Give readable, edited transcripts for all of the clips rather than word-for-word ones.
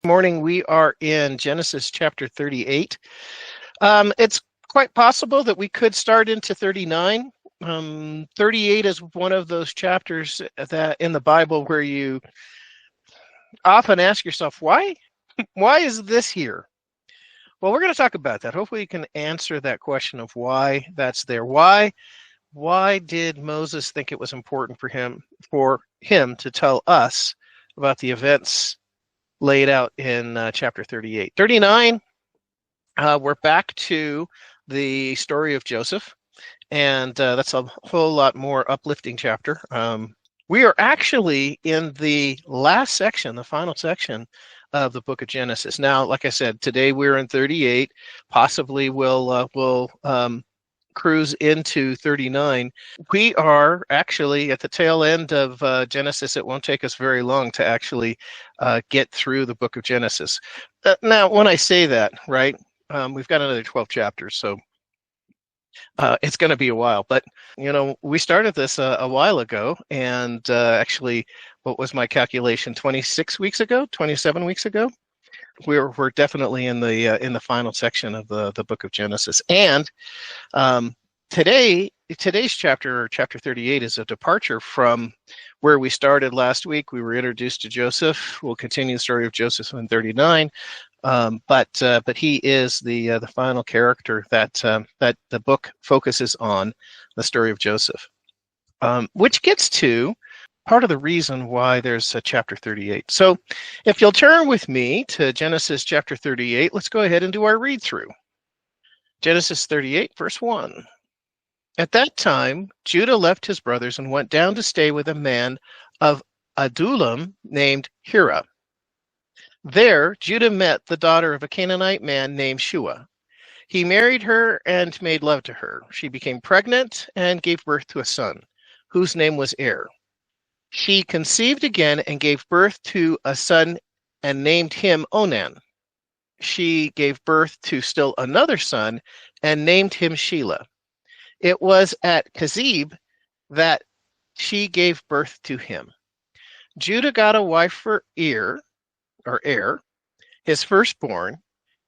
Morning, we are in Genesis chapter 38. It's quite possible that we could start into 39. 38 is one of those chapters that in the Bible where you often ask yourself, why? Why is this here? Well, we're going to talk about that. Hopefully you can answer that question of why that's there. Why did Moses think it was important for him to tell us about the events laid out in chapter 38. 39, we're back to the story of Joseph, and that's a whole lot more uplifting chapter. We are actually in the last section, the final section of the book of Genesis. Now, like I said, today we're in 38. Possibly we'll cruise into 39. We are actually at the tail end of Genesis. It won't take us very long to actually get through the book of Genesis. Now, when I say that, right, we've got another 12 chapters, so it's going to be a while. But, we started this a while ago, and actually, what was my calculation, 26 weeks ago, 27 weeks ago? We're definitely in the final section of the book of Genesis, and today's chapter 38 is a departure from where we started last week. We were introduced to Joseph. We'll continue the story of Joseph in 39, but he is the final character that the book focuses on, the story of Joseph, which gets to part of the reason why there's a chapter 38. So if you'll turn with me to Genesis chapter 38, let's go ahead and do our read through. Genesis 38, verse 1. At that time, Judah left his brothers and went down to stay with a man of Adullam named Hira. There, Judah met the daughter of a Canaanite man named Shua. He married her and made love to her. She became pregnant and gave birth to a son, whose name was Er. She conceived again and gave birth to a son and named him Onan. She gave birth to still another son and named him Shelah. It was at Kezib that she gave birth to him. Judah got a wife for Er, his firstborn,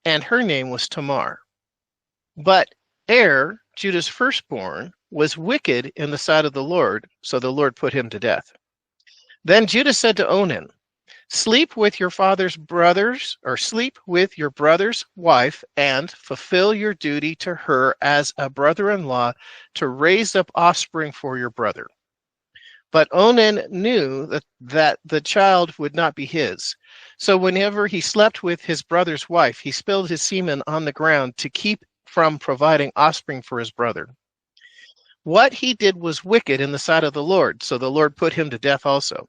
and her name was Tamar. But Er, Judah's firstborn, was wicked in the sight of the Lord, so the Lord put him to death. Then Judah said to Onan, sleep with your brother's wife, and fulfill your duty to her as a brother-in-law to raise up offspring for your brother. But Onan knew that the child would not be his. So whenever he slept with his brother's wife, he spilled his semen on the ground to keep from providing offspring for his brother. What he did was wicked in the sight of the Lord, so the Lord put him to death also.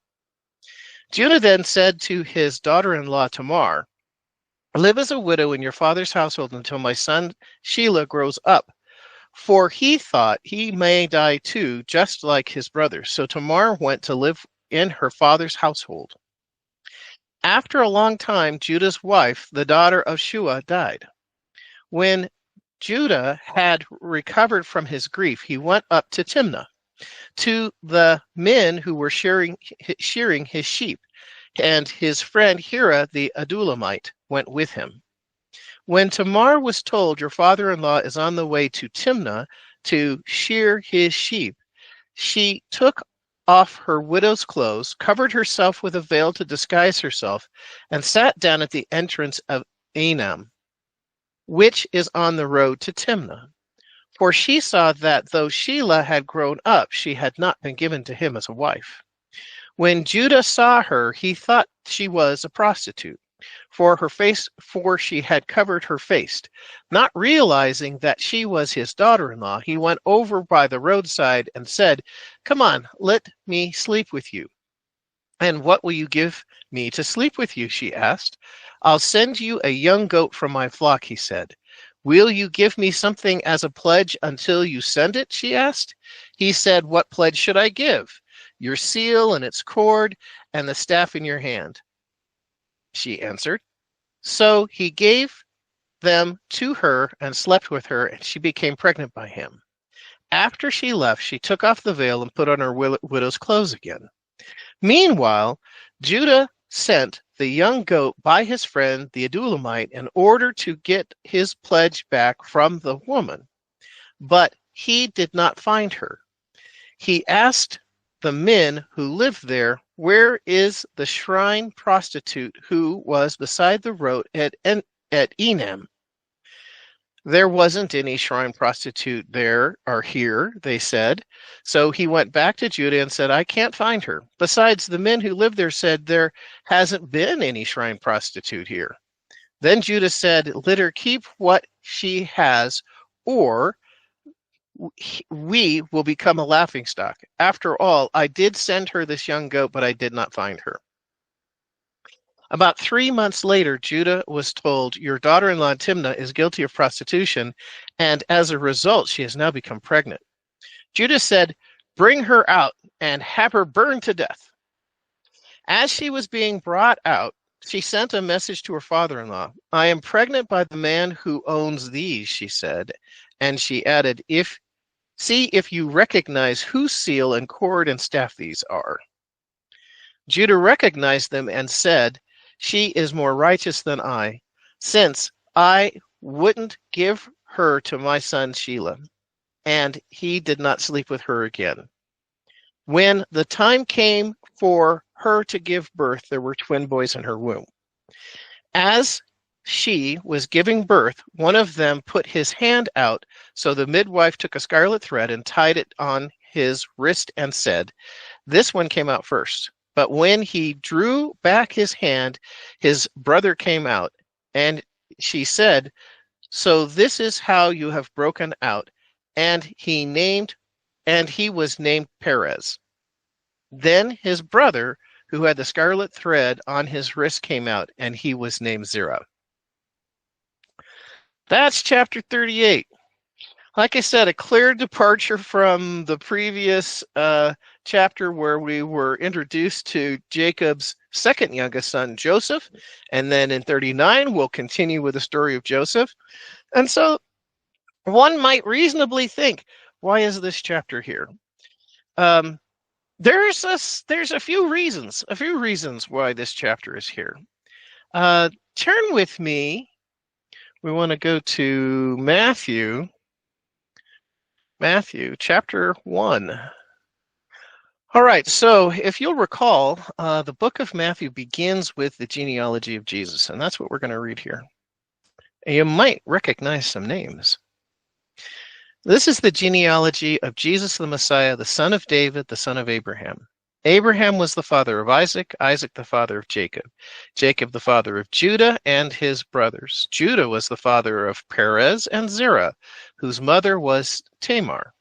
Judah then said to his daughter-in-law Tamar, live as a widow in your father's household until my son Shelah grows up, for he thought he may die too, just like his brothers. So Tamar went to live in her father's household. After a long time, Judah's wife, the daughter of Shua, died. When Judah had recovered from his grief, he went up to Timnah to the men who were shearing his sheep, and his friend Hira the Adullamite went with him. When Tamar was told, your father-in-law is on the way to Timnah to shear his sheep, she took off her widow's clothes, covered herself with a veil to disguise herself, and sat down at the entrance of Onan, which is on the road to Timnah. For she saw that though Shelah had grown up, she had not been given to him as a wife. When Judah saw her, he thought she was a prostitute, for she had covered her face. Not realizing that she was his daughter-in-law, he went over by the roadside and said, come on, let me sleep with you. And what will you give me to sleep with you? She asked. I'll send you a young goat from my flock, he said. Will you give me something as a pledge until you send it? She asked. He said, what pledge should I give? Your seal and its cord and the staff in your hand. She answered. So he gave them to her and slept with her, and she became pregnant by him. After she left, she took off the veil and put on her widow's clothes again. Meanwhile, Judah sent the young goat by his friend the Adulamite in order to get his pledge back from the woman, but he did not find her. He asked the men who lived there, "Where is the shrine prostitute who was beside the road at Enam?" There wasn't any shrine prostitute there or here, they said. So he went back to Judah and said, "I can't find her. Besides, the men who live there said there hasn't been any shrine prostitute here." Then Judah said, "Let her keep what she has, or we will become a laughingstock. After all, I did send her this young goat, but I did not find her." About 3 months later, Judah was told, "Your daughter-in-law Timnah is guilty of prostitution, and as a result, she has now become pregnant." Judah said, "Bring her out and have her burned to death." As she was being brought out, she sent a message to her father-in-law. "I am pregnant by the man who owns these," she said, and she added, "See if you recognize whose seal and cord and staff these are." Judah recognized them and said, "She is more righteous than I, since I wouldn't give her to my son Shelah." And he did not sleep with her again. When the time came for her to give birth, there were twin boys in her womb. As she was giving birth, one of them put his hand out, so the midwife took a scarlet thread and tied it on his wrist and said, "This one came out first." But when he drew back his hand, his brother came out, and she said, "So this is how you have broken out." And he was named Perez. Then his brother, who had the scarlet thread on his wrist, came out, and he was named Zerah. That's chapter 38. Like I said, a clear departure from the previous chapter where we were introduced to Jacob's second youngest son, Joseph. And then in 39, we'll continue with the story of Joseph. And so one might reasonably think, why is this chapter here? There's a few reasons why this chapter is here. Turn with me. We want to go to Matthew chapter 1. All right, so if you'll recall, the book of Matthew begins with the genealogy of Jesus, and that's what we're going to read here. And you might recognize some names. This is the genealogy of Jesus the Messiah, the son of David, the son of Abraham. Abraham was the father of Isaac, Isaac the father of Jacob, Jacob the father of Judah and his brothers. Judah was the father of Perez and Zerah, whose mother was Tamar.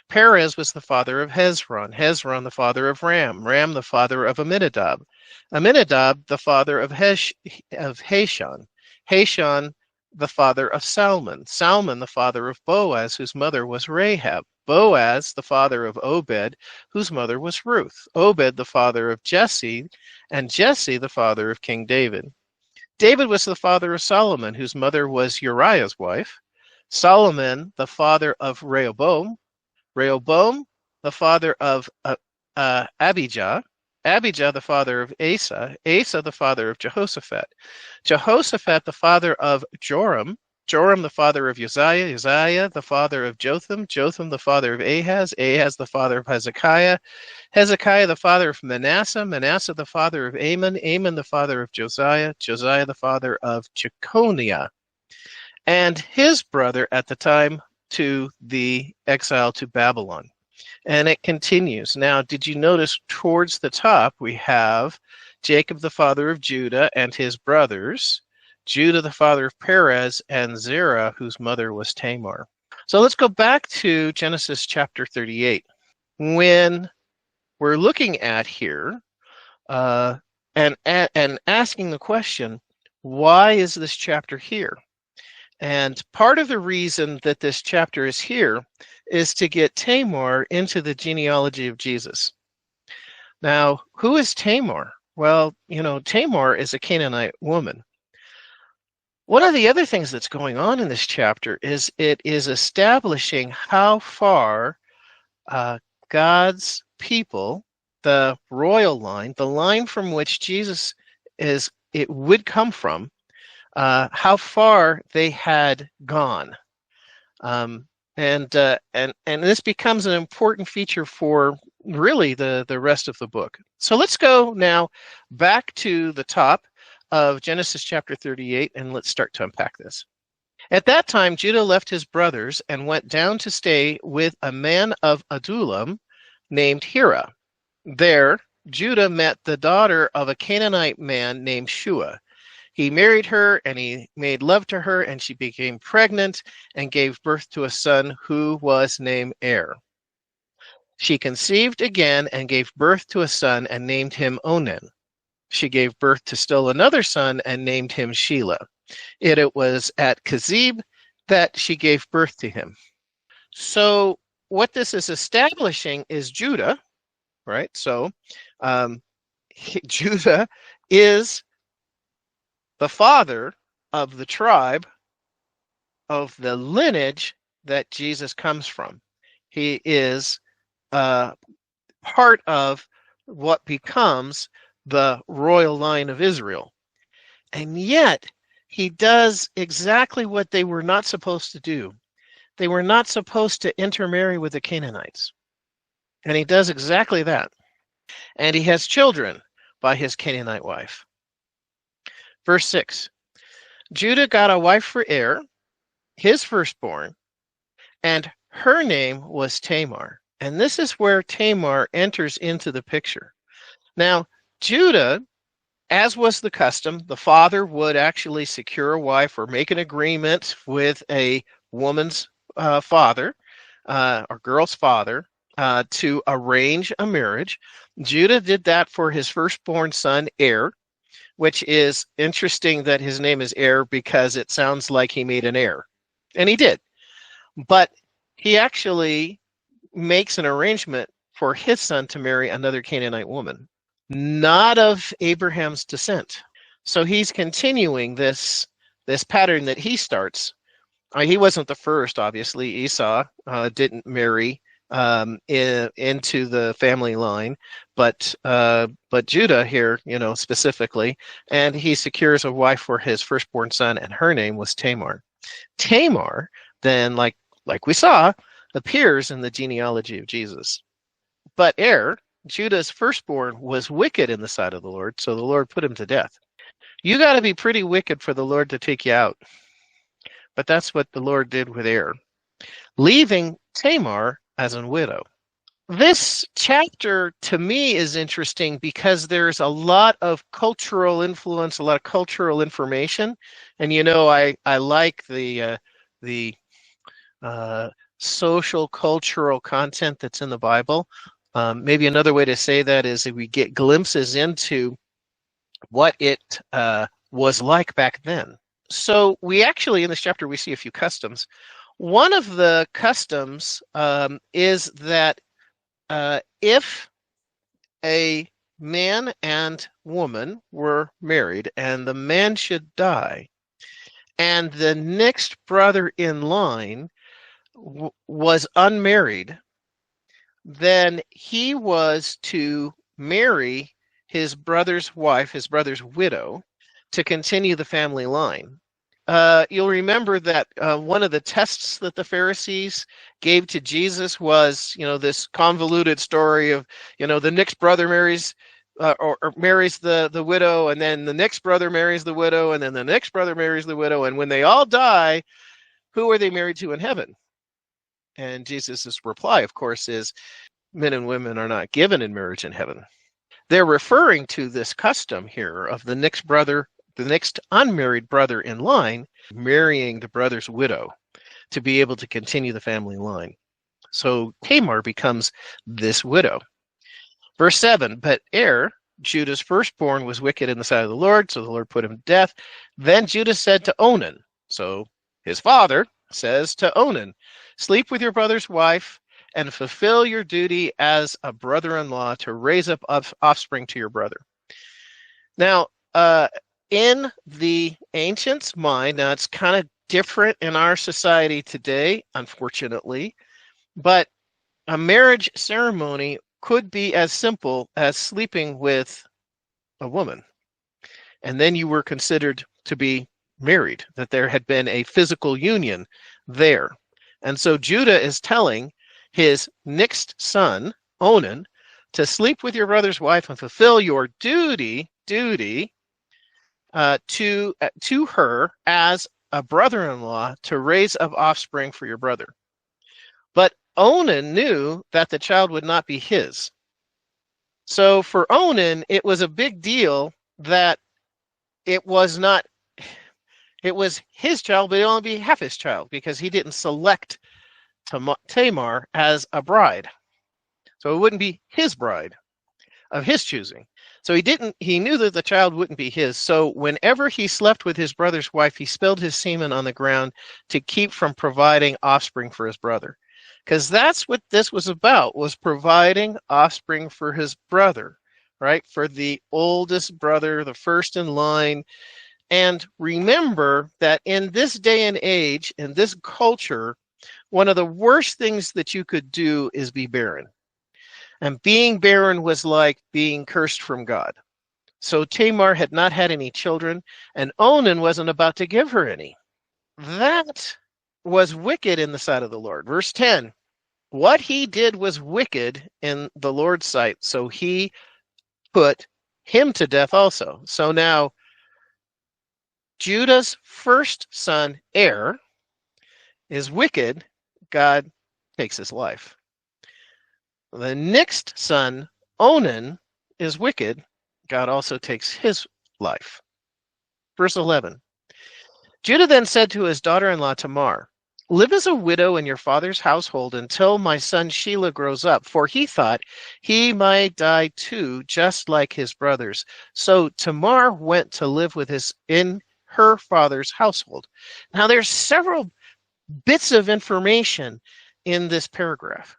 Perez was the father of Hezron, Hezron the father of Ram, Ram the father of Amminadab, Amminadab the father of Hashon, Hashon the father of Salmon, Salmon the father of Boaz, whose mother was Rahab, Boaz the father of Obed, whose mother was Ruth, Obed the father of Jesse, and Jesse the father of King David. David was the father of Solomon, whose mother was Uriah's wife, Solomon the father of Rehoboam, Rehoboam the father of Abijah, Abijah the father of Asa, Asa the father of Jehoshaphat, Jehoshaphat the father of Joram, Joram the father of Uzziah, Uzziah the father of Jotham, Jotham the father of Ahaz, Ahaz the father of Hezekiah, Hezekiah the father of Manasseh, Manasseh the father of Amon, Amon the father of Josiah, Josiah the father of Jeconiah, and his brother at the time to the exile to Babylon. And it continues. Now, did you notice towards the top we have Jacob the father of Judah and his brothers, Judah the father of Perez, and Zerah, whose mother was Tamar. So let's go back to Genesis chapter 38. When we're looking at here and asking the question, why is this chapter here? And part of the reason that this chapter is here is to get Tamar into the genealogy of Jesus. Now, who is Tamar? Well, Tamar is a Canaanite woman. One of the other things that's going on in this chapter is it is establishing how far God's people the royal line, the line from which Jesus would come from, how far they had gone. And this becomes an important feature for really the rest of the book. So let's go now back to the top of Genesis chapter 38, and let's start to unpack this. At that time, Judah left his brothers and went down to stay with a man of Adullam named Hira. There, Judah met the daughter of a Canaanite man named Shua. He married her, and he made love to her, and she became pregnant and gave birth to a son who was named Er. She conceived again and gave birth to a son and named him Onan. She gave birth to still another son and named him Shelah. It was at Kezib that she gave birth to him. So what this is establishing is Judah, right? So Judah is the father of the tribe of the lineage that Jesus comes from. He is part of what becomes the royal line of Israel. And yet, he does exactly what they were not supposed to do. They were not supposed to intermarry with the Canaanites. And he does exactly that. And he has children by his Canaanite wife. Verse 6, Judah got a wife for Er, his firstborn, and her name was Tamar. And this is where Tamar enters into the picture. Now, Judah, as was the custom, the father would actually secure a wife or make an agreement with a woman's father or girl's father to arrange a marriage. Judah did that for his firstborn son, Er, which is interesting that his name is Er because it sounds like he made an heir. And he did. But he actually makes an arrangement for his son to marry another Canaanite woman, not of Abraham's descent. So he's continuing this pattern that he starts. He wasn't the first, obviously. Esau didn't marry into the family line, but Judah here, specifically, and he secures a wife for his firstborn son, and her name was Tamar. Tamar then, like we saw, appears in the genealogy of Jesus. But Er, Judah's firstborn, was wicked in the sight of the Lord, so the Lord put him to death. You got to be pretty wicked for the Lord to take you out. But that's what the Lord did with Er, leaving Tamar as a widow. This chapter, to me, is interesting because there's a lot of cultural influence, a lot of cultural information. And, I like the social, cultural content that's in the Bible. Maybe another way to say that is that we get glimpses into what it was like back then. So we actually, in this chapter, we see a few customs. One of the customs is that if a man and woman were married and the man should die, and the next brother in line was unmarried, then he was to marry his brother's wife, his brother's widow, to continue the family line. You'll remember that one of the tests that the Pharisees gave to Jesus was, this convoluted story of, the next brother marries or marries the widow, and then the next brother marries the widow, and then the next brother marries the widow, and when they all die, who are they married to in heaven? And Jesus' reply, of course, is men and women are not given in marriage in heaven. They're referring to this custom here of the next unmarried brother in line marrying the brother's widow to be able to continue the family line. So Tamar becomes this widow. Verse 7, but Er, Judah's firstborn, was wicked in the sight of the Lord, so the Lord put him to death. Then Judah said to Onan, so his father says to Onan, sleep with your brother's wife and fulfill your duty as a brother-in-law to raise up offspring to your brother. Now, in the ancients' mind, now it's kind of different in our society today, unfortunately, but a marriage ceremony could be as simple as sleeping with a woman, and then you were considered to be married, that there had been a physical union there. And so Judah is telling his next son, Onan, to sleep with your brother's wife and fulfill your duty to her as a brother-in-law to raise up offspring for your brother. But Onan knew that the child would not be his. So for Onan, it was a big deal that it was his child, but it would only be half his child because he didn't select Tamar as a bride. So it wouldn't be his bride of his choosing. So he knew that the child wouldn't be his. So whenever he slept with his brother's wife, he spilled his semen on the ground to keep from providing offspring for his brother. Because that's what this was about, was providing offspring for his brother, right? For the oldest brother, the first in line. And remember that in this day and age, in this culture, one of the worst things that you could do is be barren. And being barren was like being cursed from God. So Tamar had not had any children, and Onan wasn't about to give her any. That was wicked in the sight of the Lord. Verse 10, what he did was wicked in the Lord's sight, so he put him to death also. So now Judah's first son, is wicked. God takes his life. The next son, Onan, is wicked. God also takes his life. Verse 11. Judah then said to his daughter-in-law Tamar, live as a widow in your father's household until my son Shelah grows up, for he thought he might die too, just like his brothers. So Tamar went to live in her father's household. Now there's several bits of information in this paragraph.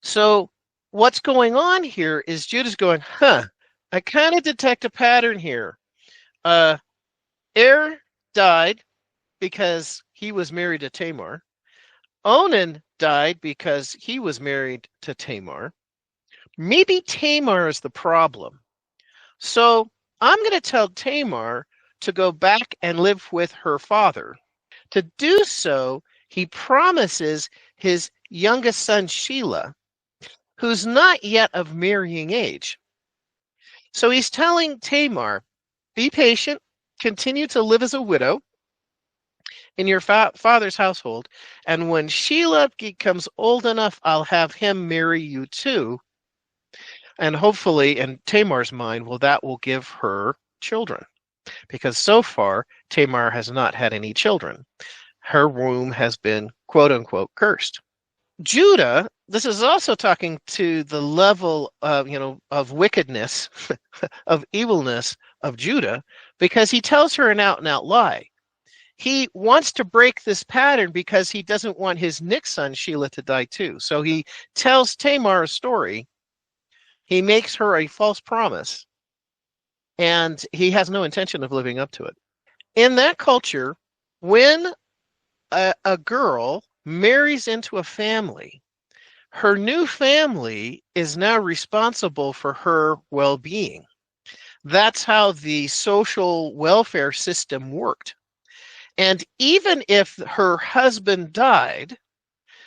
So what's going on here is Judah's going, I kind of detect a pattern here. Died because he was married to Tamar. Onan died because he was married to Tamar. Maybe Tamar is the problem. So I'm going to tell Tamar to go back and live with her father. To do so, he promises his youngest son, Shelah, who's not yet of marrying age. So he's telling Tamar, be patient, continue to live as a widow in your father's household, and when Shelah becomes old enough, I'll have him marry you too. And hopefully, in Tamar's mind, that will give her children. Because so far, Tamar has not had any children. Her womb has been, quote unquote, cursed. Judah, this is also talking to the level of wickedness, of evilness of Judah, because he tells her an out-and-out lie. He wants to break this pattern because he doesn't want his next son, Shelah, to die too. So he tells Tamar a story. He makes her a false promise, and he has no intention of living up to it. In that culture, when a girl marries into a family, her new family is now responsible for her well-being. That's how the social welfare system worked. And even if her husband died,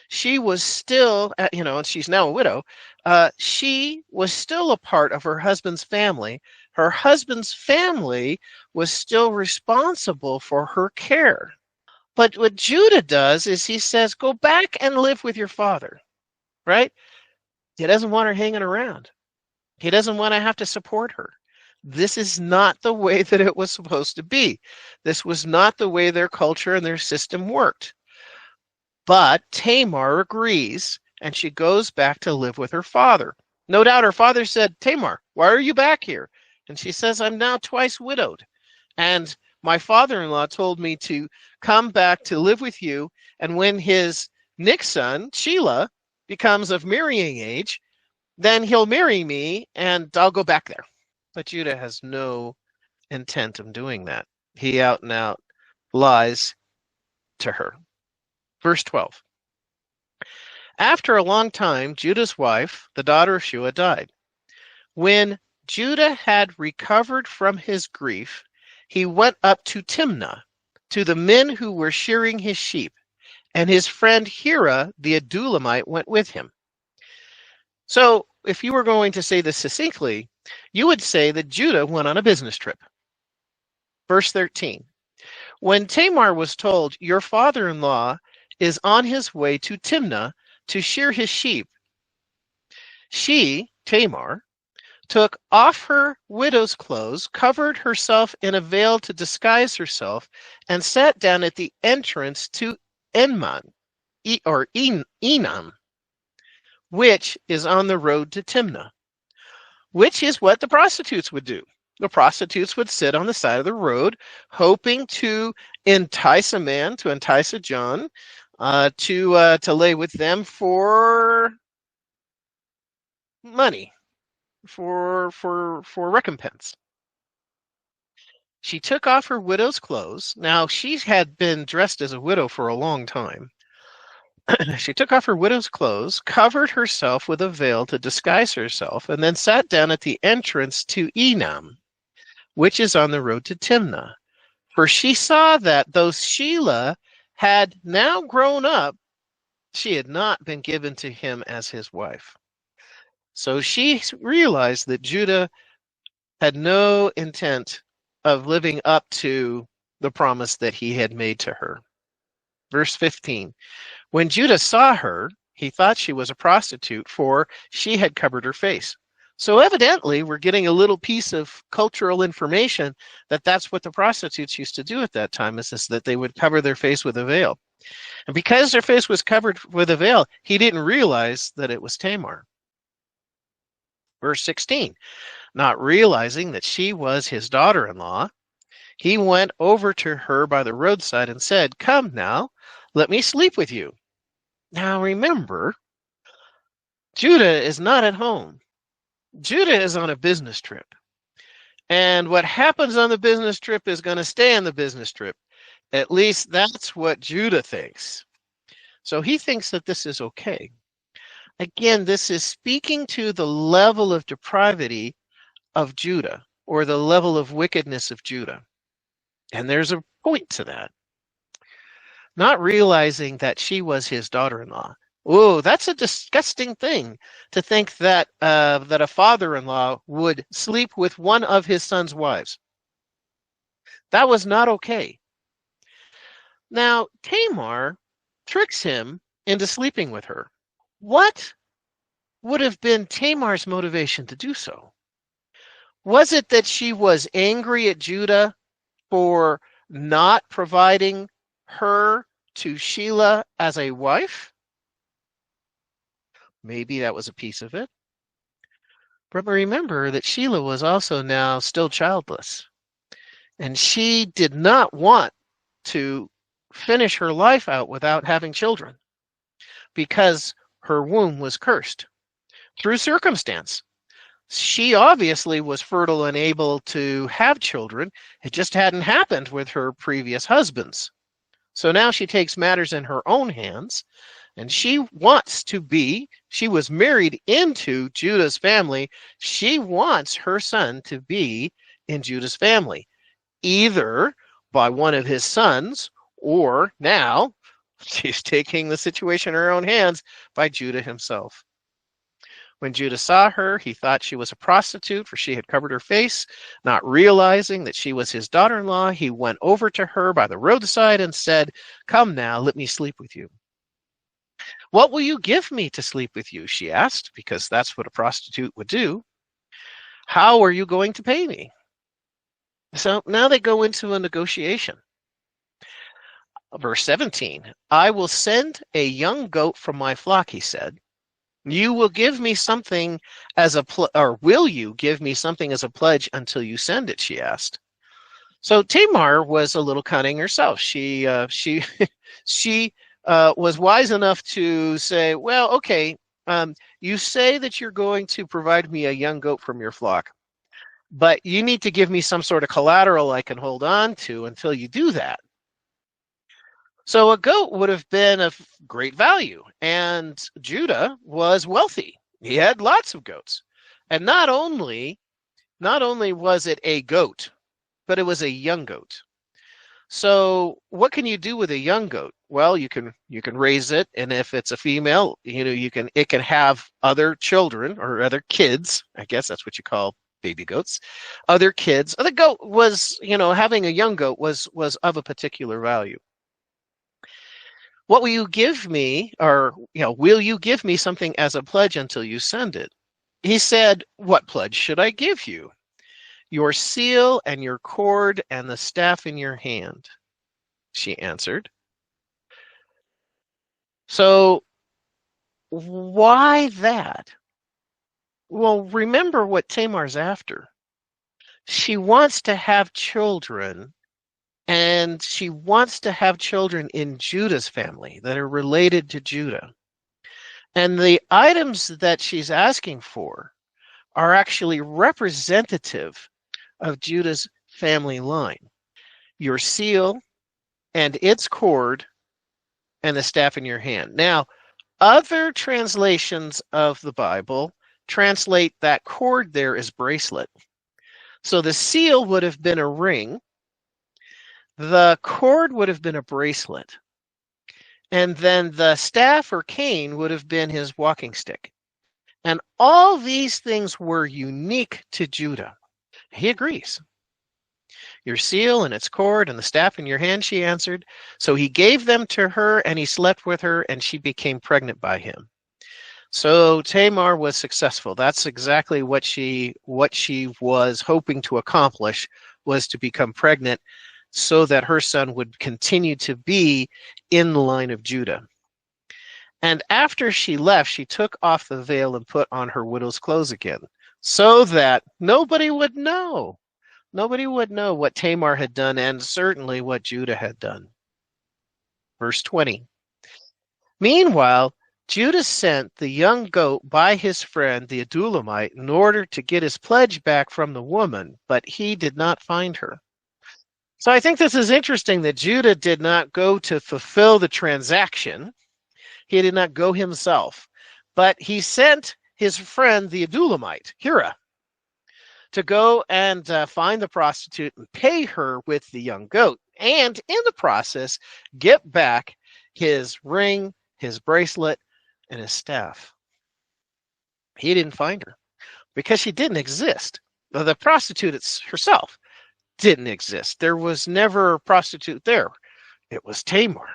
she was still, and she's now a widow, she was still a part of her husband's family. Her husband's family was still responsible for her care. But what Judah does is he says, go back and live with your father, right? He doesn't want her hanging around. He doesn't want to have to support her. This is not the way that it was supposed to be. This was not the way their culture and their system worked. But Tamar agrees, and she goes back to live with her father. No doubt her father said, Tamar, why are you back here? And she says, I'm now twice widowed. And my father-in-law told me to come back to live with you. And when his next son, Shelah, becomes of marrying age, then he'll marry me and I'll go back there. But Judah has no intent of doing that. He out and out lies to her. Verse 12. After a long time, Judah's wife, the daughter of Shua, died. When Judah had recovered from his grief, he went up to Timnah, to the men who were shearing his sheep, and his friend Hira the Adullamite went with him. So, if you were going to say this succinctly, you would say that Judah went on a business trip. Verse 13. When Tamar was told, "Your father-in-law is on his way to Timnah to shear his sheep," she, Tamar, took off her widow's clothes, covered herself in a veil to disguise herself, and sat down at the entrance to Enman, or Enam, which is on the road to Timnah, which is what the prostitutes would do. The prostitutes would sit on the side of the road, hoping to entice a man, to entice a John, to lay with them for money, for recompense. She took off her widow's clothes. Now, she had been dressed as a widow for a long time. She took off her widow's clothes, covered herself with a veil to disguise herself, and then sat down at the entrance to Enam, which is on the road to Timnah. For she saw that though Shelah had now grown up, she had not been given to him as his wife. So she realized that Judah had no intent of living up to the promise that he had made to her. Verse 15. When Judah saw her, he thought she was a prostitute, for she had covered her face. So evidently, we're getting a little piece of cultural information that that's what the prostitutes used to do at that time, is that they would cover their face with a veil. And because their face was covered with a veil, he didn't realize that it was Tamar. Verse 16, not realizing that she was his daughter-in-law, he went over to her by the roadside and said, "Come now, let me sleep with you." Now remember, Judah is not at home. Judah is on a business trip. And what happens on the business trip is going to stay on the business trip. At least that's what Judah thinks. So he thinks that this is okay. Again, this is speaking to the level of depravity of Judah, or the level of wickedness of Judah. And there's a point to that. Not realizing that she was his daughter-in-law. Oh, that's a disgusting thing to think that that a father-in-law would sleep with one of his son's wives. That was not okay. Now, Tamar tricks him into sleeping with her. What would have been Tamar's motivation to do so? Was it that she was angry at Judah for not providing her to Shelah as a wife? Maybe that was a piece of it. But remember that Shelah was also now still childless. And she did not want to finish her life out without having children, because her womb was cursed through circumstance. She obviously was fertile and able to have children. It just hadn't happened with her previous husbands. So now she takes matters in her own hands, and she was married into Judah's family. She wants her son to be in Judah's family, either by one of his sons, or now she's taking the situation in her own hands by Judah himself. When Judah saw her, he thought she was a prostitute, for she had covered her face. Not realizing that she was his daughter-in-law, he went over to her by the roadside and said, "Come now, let me sleep with you." "What will you give me to sleep with you?" she asked, because that's what a prostitute would do. "How are you going to pay me?" So now they go into a negotiation. Verse 17, "I will send a young goat from my flock," he said. "You will give me something as a will you give me something as a pledge until you send it?" she asked. So Tamar was a little cunning herself. She was wise enough to say, "Well, okay, you say that you're going to provide me a young goat from your flock, but you need to give me some sort of collateral I can hold on to until you do that." So a goat would have been of great value, and Judah was wealthy. He had lots of goats. And not only was it a goat, but it was a young goat. So what can you do with a young goat? Well, you can raise it, and if it's a female, it can have other children or other kids. I guess that's what you call baby goats. Other kids. The goat was, having a young goat was of a particular value. What will you give me, or will you give me something as a pledge until you send it? He said, what pledge should I give you? Your seal and your cord and the staff in your hand, she answered. So why that? Well, remember what Tamar's after. She wants to have children, and she wants to have children in Judah's family that are related to Judah. And the items that she's asking for are actually representative of Judah's family line. Your seal and its cord and the staff in your hand. Now, other translations of the Bible translate that cord there as bracelet. So the seal would have been a ring. The cord would have been a bracelet. And then the staff or cane would have been his walking stick. And all these things were unique to Judah. He agrees. Your seal and its cord and the staff in your hand, she answered. So he gave them to her, and he slept with her, and she became pregnant by him. So Tamar was successful. That's exactly what she was hoping to accomplish, was to become pregnant so that her son would continue to be in the line of Judah. And after she left, she took off the veil and put on her widow's clothes again, so that nobody would know. Nobody would know what Tamar had done, and certainly what Judah had done. Verse 20. Meanwhile, Judah sent the young goat by his friend the Adulamite in order to get his pledge back from the woman, but he did not find her. So I think this is interesting that Judah did not go to fulfill the transaction. He did not go himself, but he sent his friend the Adulamite, Hira, to go and find the prostitute and pay her with the young goat, and in the process get back his ring, his bracelet, and his staff. He didn't find her because she didn't exist. The prostitute herself didn't exist. There was never a prostitute there. It was Tamar.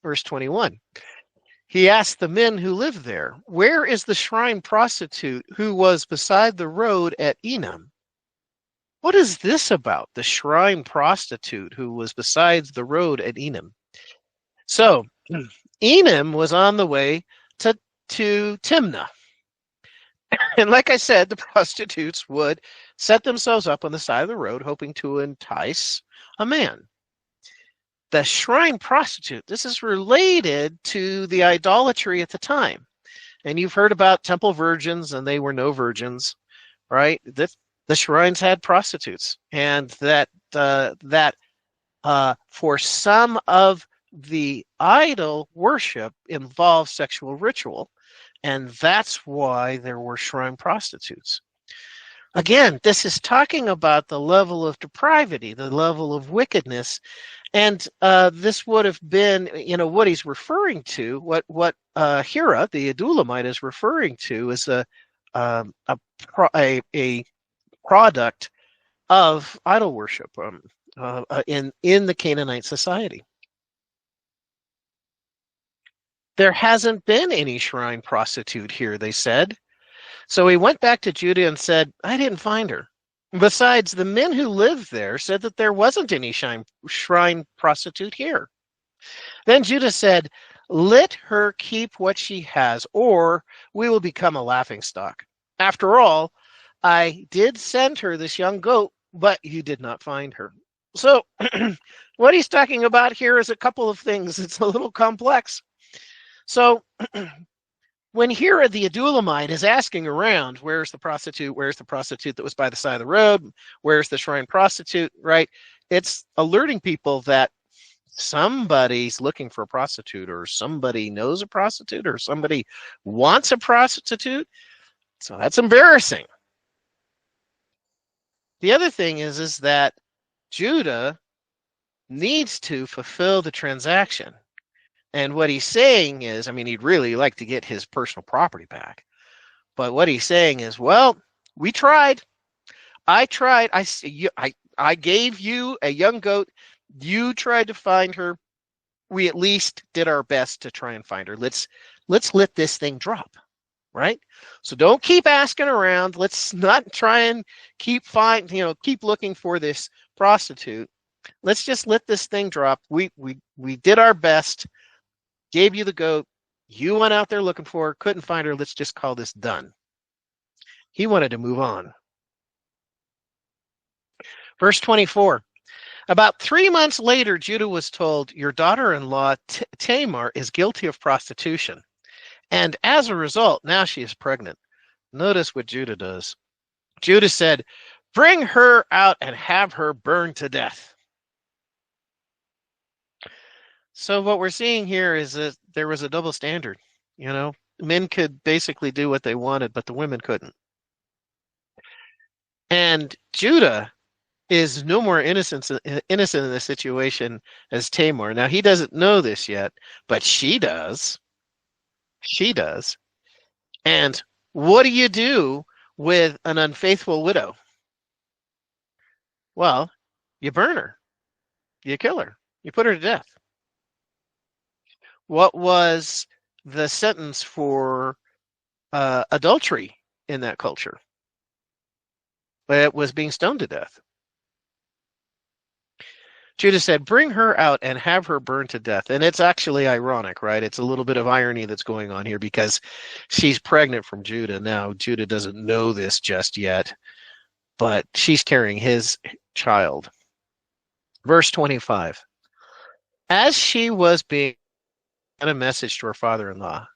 Verse 21. He asked the men who lived there, where is the shrine prostitute who was beside the road at Onan? What is this about, the shrine prostitute who was beside the road at Onan? So, Onan was on the way to Timnah. And like I said, the prostitutes would set themselves up on the side of the road, hoping to entice a man. The shrine prostitute, this is related to the idolatry at the time. And you've heard about temple virgins, and they were no virgins, right? The shrines had prostitutes, and that for some of the idol worship involved sexual ritual, and that's why there were shrine prostitutes. Again, this is talking about the level of depravity, the level of wickedness, and this would have been, what he's referring to, what Hira, the Adulamite, is referring to, is a product of idol worship in the Canaanite society. There hasn't been any shrine prostitute here, they said. So he went back to Judah and said, I didn't find her. Besides, the men who lived there said that there wasn't any shrine prostitute here. Then Judah said, let her keep what she has, or we will become a laughingstock. After all, I did send her this young goat, but you did not find her. So what he's talking about here is a couple of things. It's a little complex. So when Hira the Adulamite is asking around, where's the prostitute? Where's the prostitute that was by the side of the road? Where's the shrine prostitute? Right? It's alerting people that somebody's looking for a prostitute, or somebody knows a prostitute, or somebody wants a prostitute. So that's embarrassing. The other thing is that Judah needs to fulfill the transaction. And what he's saying is, I mean, he'd really like to get his personal property back. But what he's saying is, well, we tried. I tried. I gave you a young goat. You tried to find her. We at least did our best to try and find her. Let's let this thing drop, right? So don't keep asking around. Let's not try and keep looking for this prostitute. Let's just let this thing drop. We did our best. Gave you the goat. You went out there looking for her, couldn't find her. Let's just call this done. He wanted to move on. Verse 24. About 3 months later, Judah was told, your daughter-in-law Tamar is guilty of prostitution. And as a result, now she is pregnant. Notice what Judah does. Judah said, bring her out and have her burned to death. So what we're seeing here is that there was a double standard. Men could basically do what they wanted, but the women couldn't. And Judah is no more innocent in this situation as Tamar. Now, he doesn't know this yet, but she does. She does. And what do you do with an unfaithful widow? Well, you burn her. You kill her. You put her to death. What was the sentence for adultery in that culture? It was being stoned to death. Judah said, bring her out and have her burned to death. And it's actually ironic, right? It's a little bit of irony that's going on here because she's pregnant from Judah. Now, Judah doesn't know this just yet, but she's carrying his child. Verse 25. As she was being a message to her father-in-law.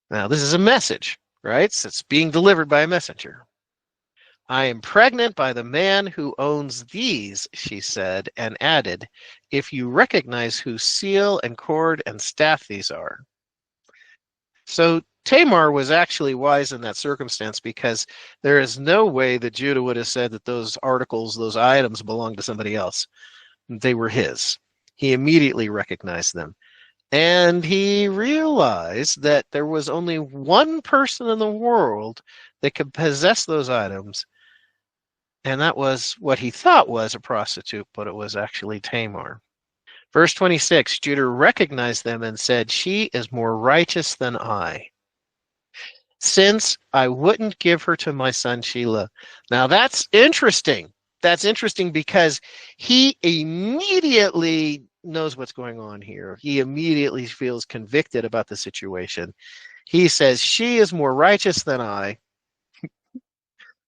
Now, this is a message, right? So it's being delivered by a messenger. I am pregnant by the man who owns these, she said, and added, if you recognize whose seal and cord and staff these are. So Tamar was actually wise in that circumstance because there is no way that Judah would have said that those articles, those items belonged to somebody else. They were his. He immediately recognized them. And he realized that there was only one person in the world that could possess those items, and that was what he thought was a prostitute, but it was actually Tamar. Verse 26, Judah recognized them and said, she is more righteous than I, since I wouldn't give her to my son Shelah. Now that's interesting. That's interesting because he immediately knows what's going on here. He immediately feels convicted about the situation. He says, she is more righteous than I.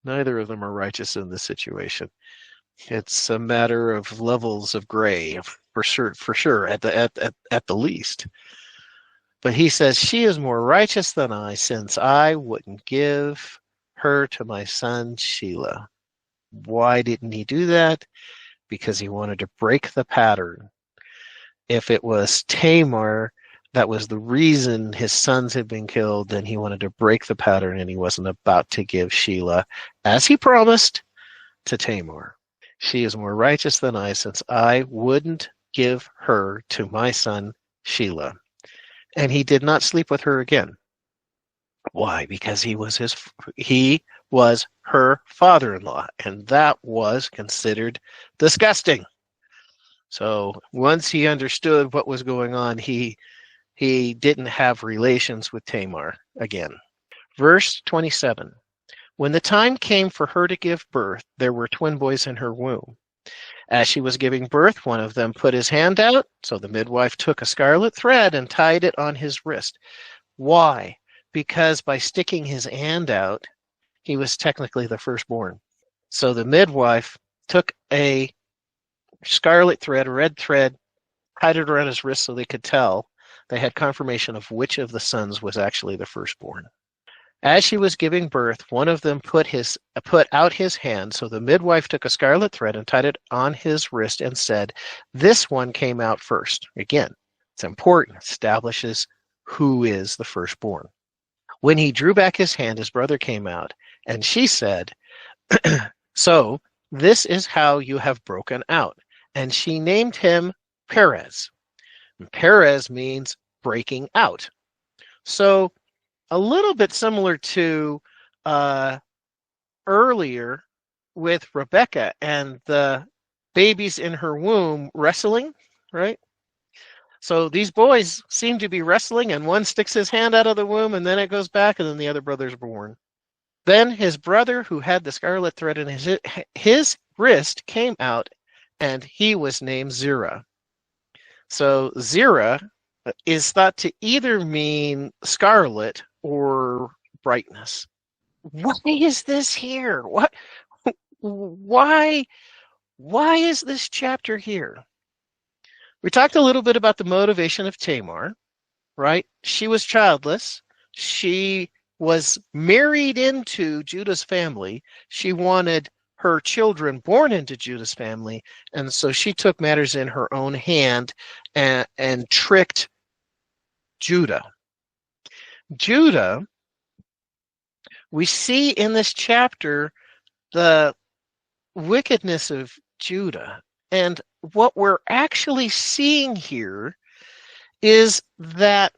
Neither of them are righteous in this situation. It's a matter of levels of gray, for sure, at the least. But he says, she is more righteous than I, since I wouldn't give her to my son Shelah. Why didn't he do that? Because he wanted to break the pattern. If it was Tamar that was the reason his sons had been killed, then he wanted to break the pattern, and he wasn't about to give Shelah, as he promised, to Tamar. She is more righteous than I, since I wouldn't give her to my son Shelah. And he did not sleep with her again. Why? Because he was her father-in-law, and that was considered disgusting. So once he understood what was going on, he didn't have relations with Tamar again. Verse 27. When the time came for her to give birth, there were twin boys in her womb. As she was giving birth, one of them put his hand out, so the midwife took a scarlet thread and tied it on his wrist. Why? Because by sticking his hand out, he was technically the firstborn. So the midwife took a scarlet thread, a red thread, tied it around his wrist so they could tell. They had confirmation of which of the sons was actually the firstborn. As she was giving birth, one of them put out his hand. So the midwife took a scarlet thread and tied it on his wrist and said, "This one came out first." Again, it's important. It establishes who is the firstborn. When he drew back his hand, his brother came out, and she said, "So this is how you have broken out." And she named him Perez. And Perez means breaking out. So a little bit similar to earlier with Rebecca and the babies in her womb wrestling, right? So these boys seem to be wrestling, and one sticks his hand out of the womb, and then it goes back, and then the other brother's born. Then his brother, who had the scarlet thread in his wrist, came out, and he was named Zerah. So Zerah is thought to either mean scarlet or brightness. Why is this here? Why is this chapter here? We talked a little bit about the motivation of Tamar, right? She was childless. She was married into Judah's family. She wanted her children born into Judah's family, and so she took matters in her own hand and tricked Judah. Judah, we see in this chapter the wickedness of Judah. And what we're actually seeing here is that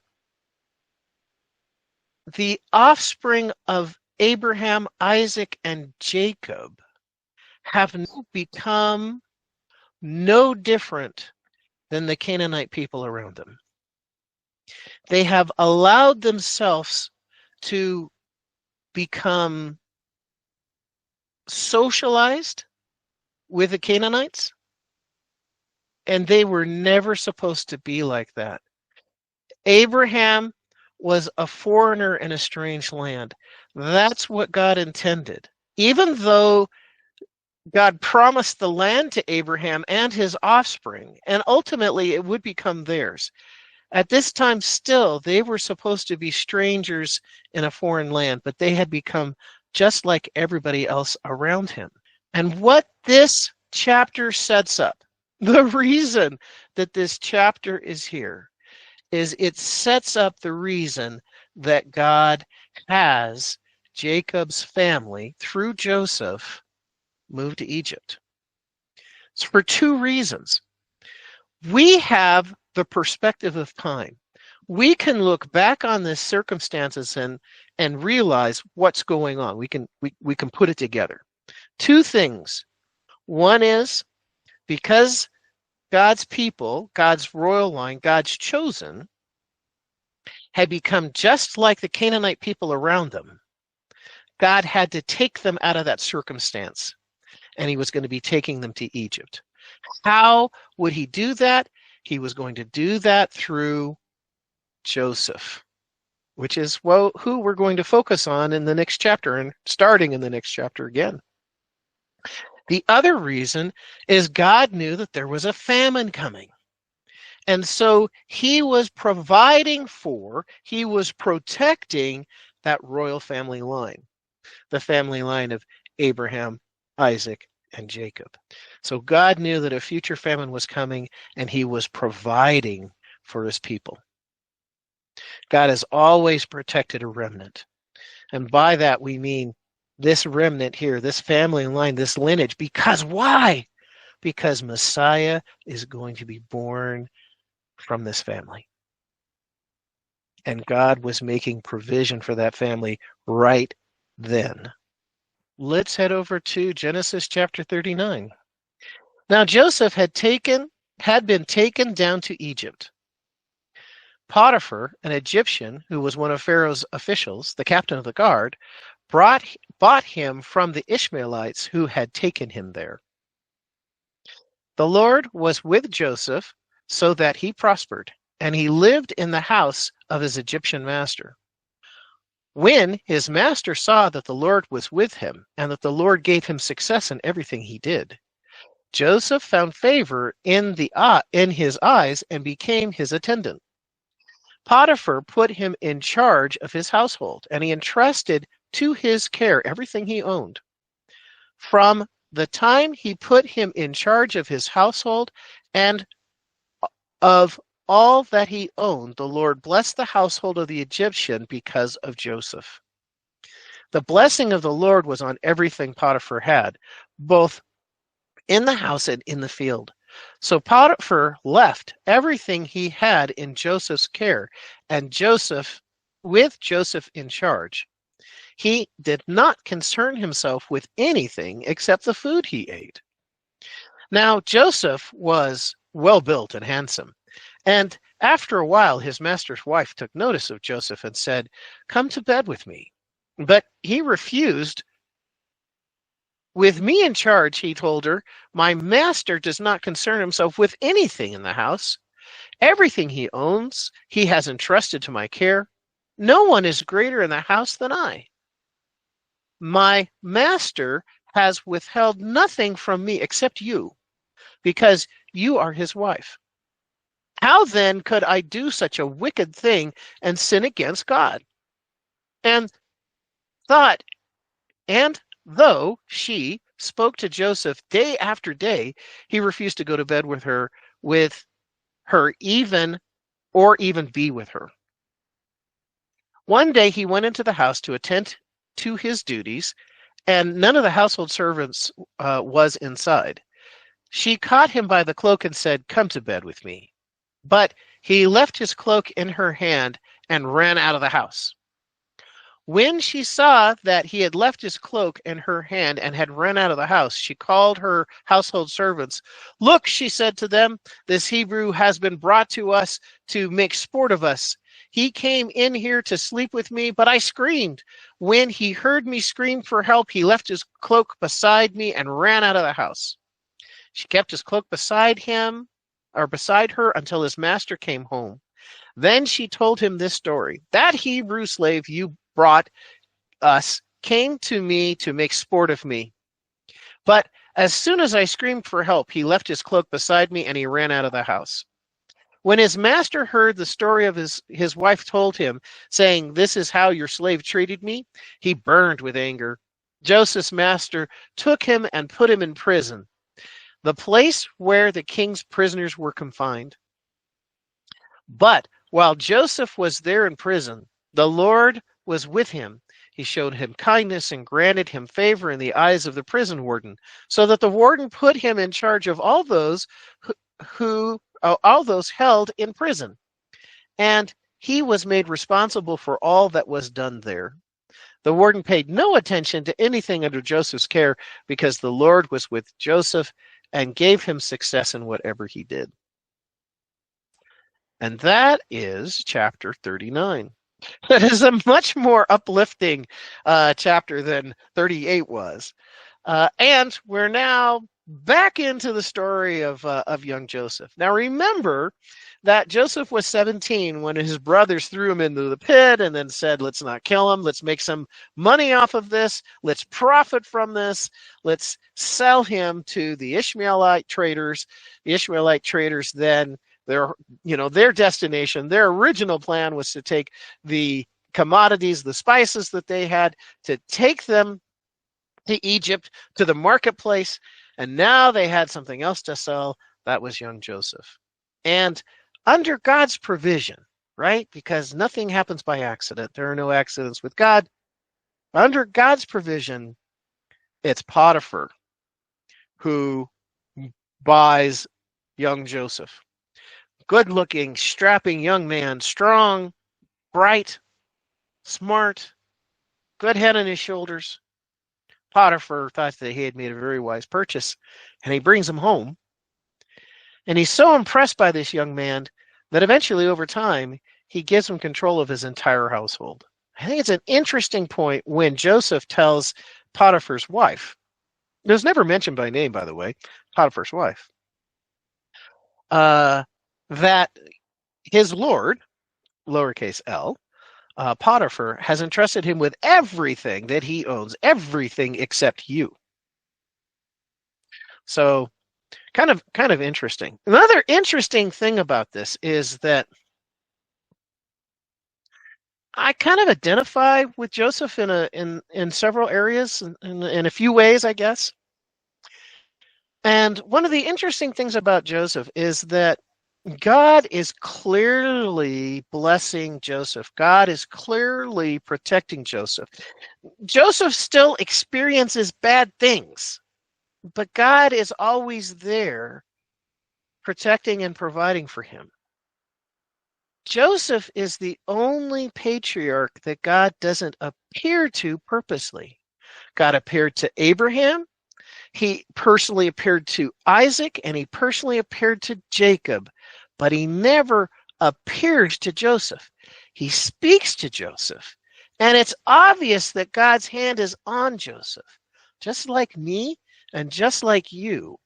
the offspring of Abraham, Isaac, and Jacob have become no different than the Canaanite people around them. They have allowed themselves to become socialized with the Canaanites, and they were never supposed to be like that. Abraham was a foreigner in a strange land. That's what God intended. Even though God promised the land to Abraham and his offspring, and ultimately it would become theirs. At this time still, they were supposed to be strangers in a foreign land, but they had become just like everybody else around him. And what this chapter sets up, the reason that this chapter is here, is it sets up the reason that God has Jacob's family, through Joseph, moved to Egypt. It's for two reasons. We have the perspective of time. We can look back on the circumstances and realize what's going on. We can put it together. Two things. One is because God's people, God's royal line, God's chosen, had become just like the Canaanite people around them. God had to take them out of that circumstance, and he was going to be taking them to Egypt. How would he do that? He was going to do that through Joseph, which is who we're going to focus on in the next chapter, and starting in the next chapter again. The other reason is God knew that there was a famine coming. And so he was providing for, he was protecting that royal family line, the family line of Abraham, Isaac, and Jacob. So God knew that a future famine was coming, and he was providing for his people. God has always protected a remnant. And by that we mean this remnant here, this family line, this lineage. Because why? Because Messiah is going to be born from this family. And God was making provision for that family right then. Let's head over to Genesis chapter 39. Now Joseph had been taken down to Egypt. Potiphar, an Egyptian who was one of Pharaoh's officials, the captain of the guard, bought him from the Ishmaelites who had taken him there. The Lord was with Joseph so that he prospered, and he lived in the house of his Egyptian master. When his master saw that the Lord was with him, and that the Lord gave him success in everything he did, Joseph found favor in his eyes and became his attendant. Potiphar put him in charge of his household, and he entrusted to his care everything he owned. From the time he put him in charge of his household and of all that he owned, the Lord blessed the household of the Egyptian because of Joseph. The blessing of the Lord was on everything Potiphar had, both in the house and in the field. So Potiphar left everything he had in Joseph's care, and with Joseph in charge. He did not concern himself with anything except the food he ate. Now Joseph was well built and handsome, and after a while his master's wife took notice of Joseph and said, "Come to bed with me." But he refused. "With me in charge," he told her, "my master does not concern himself with anything in the house. Everything he owns, he has entrusted to my care. No one is greater in the house than I. My master has withheld nothing from me except you, because you are his wife. How then could I do such a wicked thing and sin against God?" And thought, and though she spoke to Joseph day after day, he refused to go to bed with her even be with her. One day he went into the house to attend to his duties, and none of the household servants was inside. She caught him by the cloak and said, "Come to bed with me." But he left his cloak in her hand and ran out of the house. When she saw that he had left his cloak in her hand and had run out of the house, she called her household servants. "Look," she said to them, "this Hebrew has been brought to us to make sport of us. He came in here to sleep with me, but I screamed. When he heard me scream for help, he left his cloak beside me and ran out of the house." She kept his cloak beside her until his master came home. Then she told him this story: "That Hebrew slave you brought us came to me to make sport of me. But as soon as I screamed for help, he left his cloak beside me and he ran out of the house." When his master heard the story of his wife told him, saying, "This is how your slave treated me," he burned with anger. Joseph's master took him and put him in prison, the place where the king's prisoners were confined. But while Joseph was there in prison, the Lord was with him. He showed him kindness and granted him favor in the eyes of the prison warden, so that the warden put him in charge of all those held in prison. And he was made responsible for all that was done there. The warden paid no attention to anything under Joseph's care, because the Lord was with Joseph and gave him success in whatever he did. And that is chapter 39. That is a much more uplifting chapter than 38 was. And we're now back into the story of young Joseph. Now remember that Joseph was 17 when his brothers threw him into the pit and then said, "Let's not kill him. Let's make some money off of this. Let's profit from this. Let's sell him to the Ishmaelite traders." The Ishmaelite traders then, their destination, their original plan was to take the commodities, the spices that they had, to take them to Egypt, to the marketplace, and now they had something else to sell. That was young Joseph. And under God's provision, right? Because nothing happens by accident. There are no accidents with God. Under God's provision, it's Potiphar who buys young Joseph. Good-looking, strapping young man, strong, bright, smart, good head on his shoulders. Potiphar thought that he had made a very wise purchase, and he brings him home. And he's so impressed by this young man that eventually, over time, he gives him control of his entire household. I think it's an interesting point when Joseph tells Potiphar's wife, it was never mentioned by name, by the way, Potiphar's wife, that his lord, lowercase l, Potiphar, has entrusted him with everything that he owns, everything except you. So kind of interesting. Another interesting thing about this is that I kind of identify with Joseph in several areas, in a few ways, I guess. And one of the interesting things about Joseph is that God is clearly blessing Joseph. God is clearly protecting Joseph. Joseph still experiences bad things, but God is always there protecting and providing for him. Joseph is the only patriarch that God doesn't appear to purposely. God appeared to Abraham, he personally appeared to Isaac, and he personally appeared to Jacob, but he never appears to Joseph. He speaks to Joseph, and it's obvious that God's hand is on Joseph, just like me and just like you.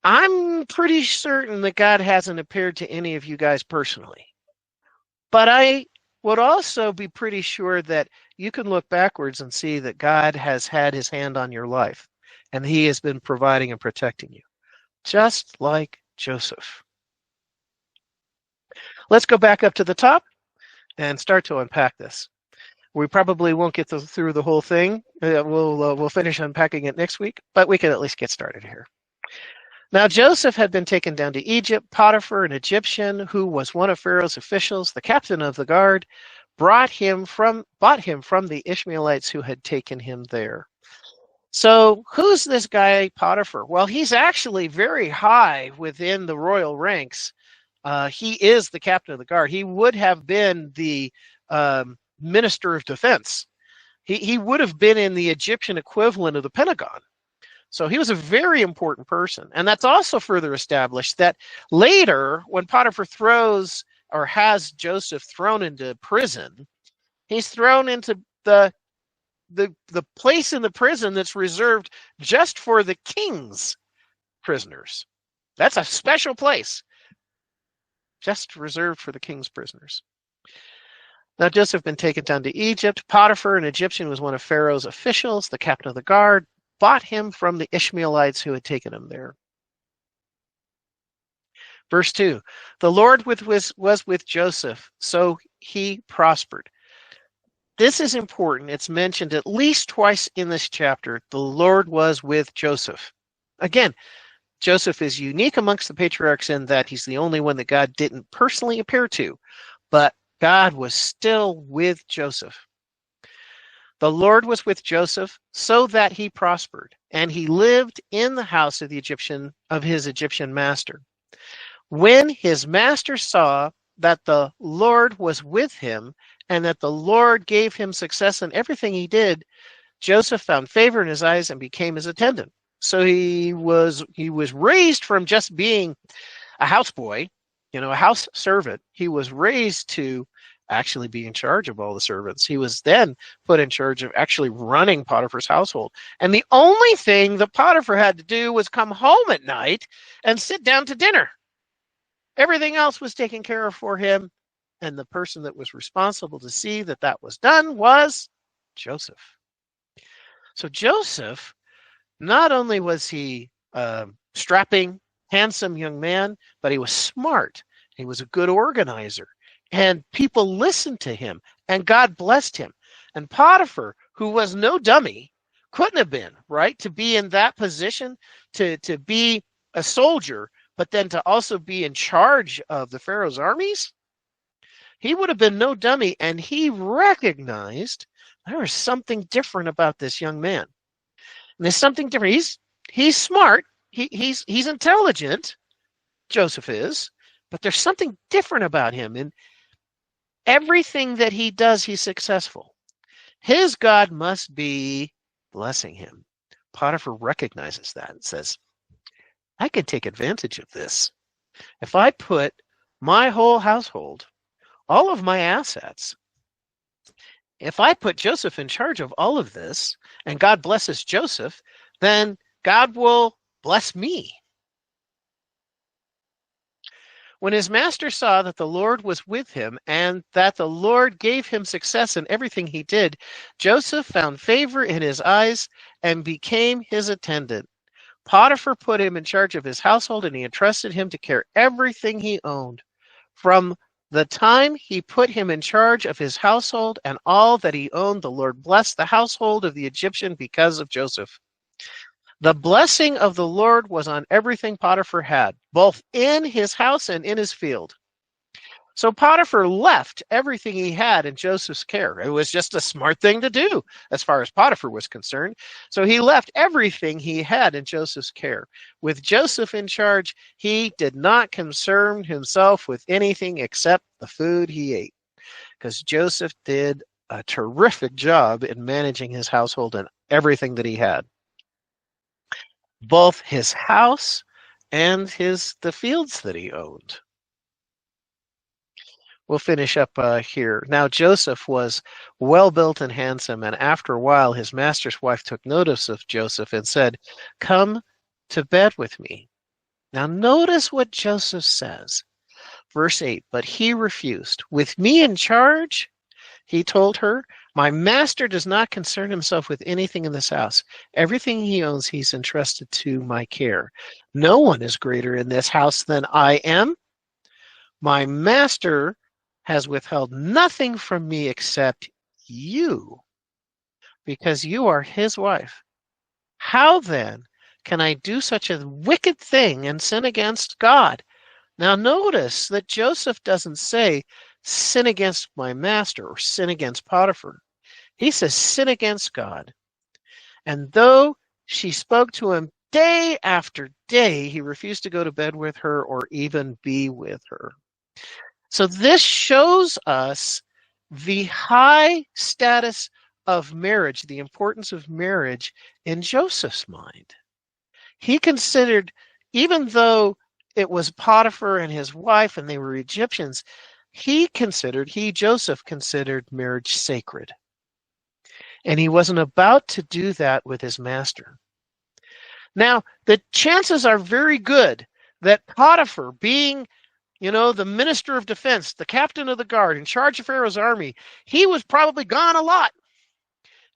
I'm pretty certain that God hasn't appeared to any of you guys personally. But I would also be pretty sure that you can look backwards and see that God has had his hand on your life, and he has been providing and protecting you, just like Joseph. Let's go back up to the top and start to unpack this. We probably won't get through the whole thing. We'll finish unpacking it next week, but we can at least get started here. Now Joseph had been taken down to Egypt. Potiphar, an Egyptian who was one of Pharaoh's officials, the captain of the guard, bought him from the Ishmaelites who had taken him there. So who's this guy Potiphar? Well, he's actually very high within the royal ranks. He is the captain of the guard. He would have been the minister of defense. He would have been in the Egyptian equivalent of the Pentagon. So he was a very important person. And that's also further established that later, when Potiphar throws or has Joseph thrown into prison, he's thrown into the place in the prison that's reserved just for the king's prisoners. That's a special place, just reserved for the king's prisoners. Now Joseph had been taken down to Egypt. Potiphar, an Egyptian, was one of Pharaoh's officials, the captain of the guard, bought him from the Ishmaelites who had taken him there. Verse 2, the Lord was with Joseph, so he prospered. This is important. It's mentioned at least twice in this chapter. The Lord was with Joseph. Again, Joseph is unique amongst the patriarchs in that he's the only one that God didn't personally appear to, but God was still with Joseph. The Lord was with Joseph so that he prospered, and he lived in the house of his Egyptian master. When his master saw that the Lord was with him and that the Lord gave him success in everything he did, Joseph found favor in his eyes and became his attendant. So he was raised from just being a houseboy, a house servant. He was raised to actually be in charge of all the servants. He was then put in charge of actually running Potiphar's household. And the only thing that Potiphar had to do was come home at night and sit down to dinner. Everything else was taken care of for him. And the person that was responsible to see that that was done was Joseph. So Joseph, not only was he a strapping, handsome young man, but he was smart. He was a good organizer. And people listened to him, and God blessed him. And Potiphar, who was no dummy, couldn't have been, right, to be in that position, to be a soldier, but then to also be in charge of the Pharaoh's armies. He would have been no dummy, and he recognized there was something different about this young man. And there's something different. He's smart. He's intelligent. Joseph is, but there's something different about him. And everything that he does, he's successful. His God must be blessing him. Potiphar recognizes that and says, I can take advantage of this. If I put my whole household, all of my assets, if I put Joseph in charge of all of this, and God blesses Joseph, then God will bless me. When his master saw that the Lord was with him and that the Lord gave him success in everything he did, Joseph found favor in his eyes and became his attendant. Potiphar put him in charge of his household, and he entrusted him to care everything he owned, from The time he put him in charge of his household and all that he owned, the Lord blessed the household of the Egyptian because of Joseph. The blessing of the Lord was on everything Potiphar had, both in his house and in his field. So Potiphar left everything he had in Joseph's care. It was just a smart thing to do as far as Potiphar was concerned. So he left everything he had in Joseph's care. With Joseph in charge, he did not concern himself with anything except the food he ate, because Joseph did a terrific job in managing his household and everything that he had, both his house and the fields that he owned. We'll finish up here. Now Joseph was well-built and handsome, and after a while his master's wife took notice of Joseph and said, "Come to bed with me." Now notice what Joseph says. Verse 8, but he refused. "With me in charge," he told her, "my master does not concern himself with anything in this house. Everything he owns he's entrusted to my care. No one is greater in this house than I am. My master has withheld nothing from me except you, because you are his wife. How then can I do such a wicked thing and sin against God?" Now notice that Joseph doesn't say sin against my master or sin against Potiphar. He says sin against God. And though she spoke to him day after day, he refused to go to bed with her or even be with her. So this shows us the high status of marriage, the importance of marriage in Joseph's mind. He considered, even though it was Potiphar and his wife and they were Egyptians, Joseph considered marriage sacred. And he wasn't about to do that with his master. Now, the chances are very good that Potiphar, being the minister of defense, the captain of the guard, in charge of Pharaoh's army, he was probably gone a lot.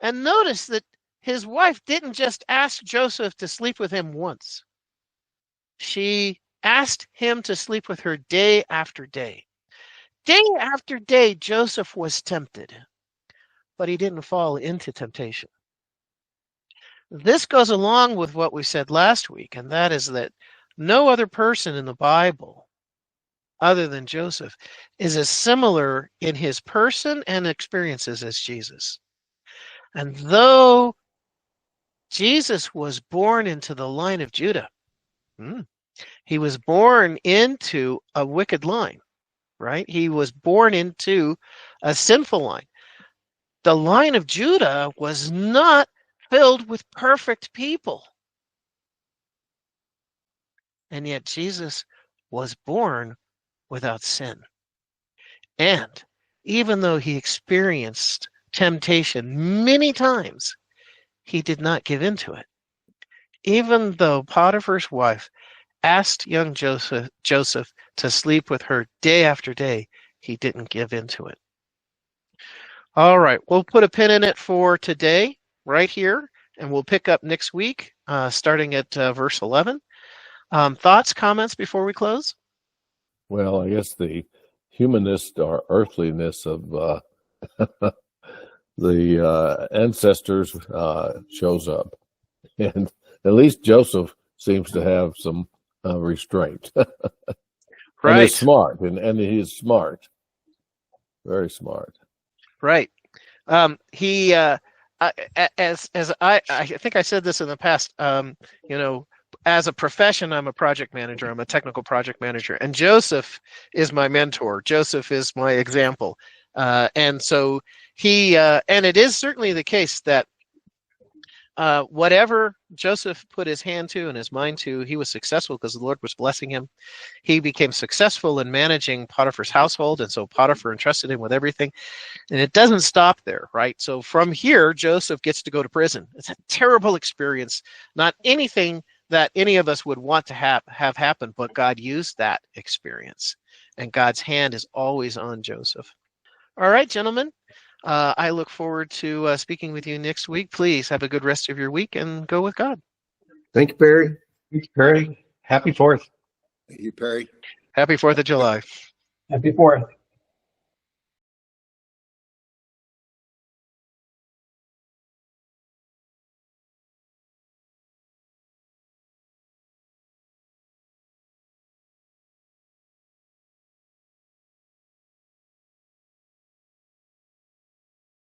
And notice that his wife didn't just ask Joseph to sleep with him once. She asked him to sleep with her day after day. Day after day, Joseph was tempted, but he didn't fall into temptation. This goes along with what we said last week, and that is that no other person in the Bible other than Joseph is as similar in his person and experiences as Jesus. And though Jesus was born into the line of Judah, he was born into a wicked line, right? He was born into a sinful line. The line of Judah was not filled with perfect people. And yet Jesus was born without sin. And even though he experienced temptation many times, he did not give in to it. Even though Potiphar's wife asked young Joseph to sleep with her day after day, he didn't give in to it. All right, we'll put a pin in it for today, right here, and we'll pick up next week, starting at verse 11. Thoughts, comments before we close? Well, I guess the humanist or earthliness of the ancestors shows up. And at least Joseph seems to have some restraint. Right. And he's smart, and he's smart. Very smart. Right. He, as I think I said this in the past, as a profession, I'm a project manager. I'm a technical project manager. And Joseph is my mentor. Joseph is my example. And so and it is certainly the case that whatever Joseph put his hand to and his mind to, he was successful because the Lord was blessing him. He became successful in managing Potiphar's household, and so Potiphar entrusted him with everything. And it doesn't stop there, right? So from here, Joseph gets to go to prison. It's a terrible experience, not anything that any of us would want to have happen, but God used that experience, and God's hand is always on Joseph. All right, gentlemen. I look forward to speaking with you next week. Please have a good rest of your week and go with God. Thank you, Perry. Thank you, Perry. Happy 4th. Thank you, Perry. Happy 4th of July. Happy 4th.